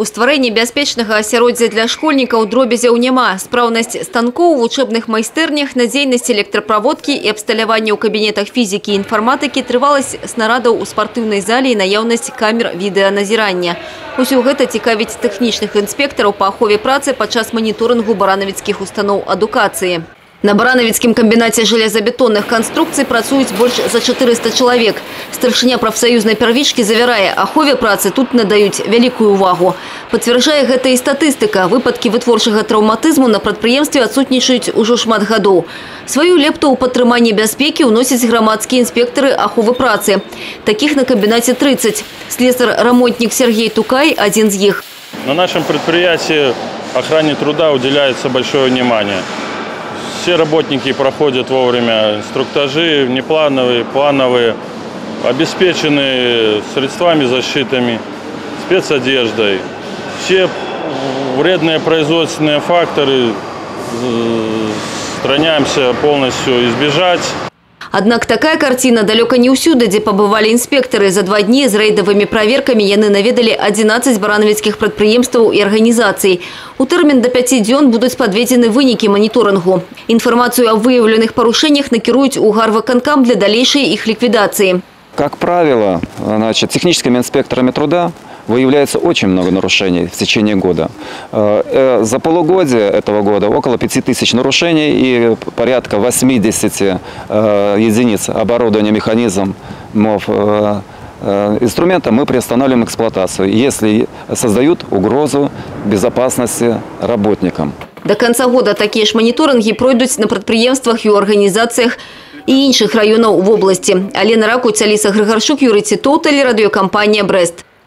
У стварэнні бяспечнага асяроддзя для школьнікаў дробязяў няма. Спраўнасць станкоў у вучэбных майстэрнях, надзейнасць электраправодкі і абсталяванне ў кабінетах фізікі і інфарматыкі, трываласць снарадаў у спартыўнай зале і наяўнасць камер відэаназірання. Усё гэта цікавіць тэхнічных інспектараў па ахове працы падчас маніторынгу баранавіцкіх устаноў адукацыі. На баранавіцкім камбінате железабетонных канструкцый працуюць больш за 400 чалавек. Старшыня прафсаюзнай первічкі завярае, ахове працы тут надаюць вялікую увагу. Пацвярджае гэта і статыстыка. Выпадкі вытворчага траўматызму на прадпрыемстве адсутнічаюць ужо шмат гадоў. Сваю лепту ў падтрыманні бяспекі ўносяць грамадскія інспектары аховы працы. Такіх на камбінате 30. Слесар-рамонтнік Сергей Тукай – один из них. На нашем предприятии охране труда уделяется большое внимание. Все работники проходят вовремя инструктажи, внеплановые, плановые, обеспечены средствами защиты, спецодеждой. Все вредные производственные факторы стараемся полностью избежать. Однак такая картина далеко не ўсюды, дзе пабывалі інспектары. За 2 дні з рэйдавымі праверкамі яны наведалі 11 баранавіцкіх прадпрыемстваў і арганізацый. У тэрмін до 5 дзён будуць падведзены вынікі маніторынгу. Інфармацыю аб выяўленых парушэннях накіруюць у гарвыканкам для далейшай іх ліквідацыі. Как правило, техническими инспекторами труда выявляется очень много нарушений в течение года. За полугодие этого года около 5000 нарушений и порядка 80 единиц оборудования, механизмов, инструмента мы приостанавливаем эксплуатацию, если создают угрозу безопасности работникам. До конца года такие ж мониторинги пройдут на предприемствах и организациях и іншых районов в области. Алена Ракуць, Алиса Грыгарчук, Юрий Титов, телерадиокомпания «Брест».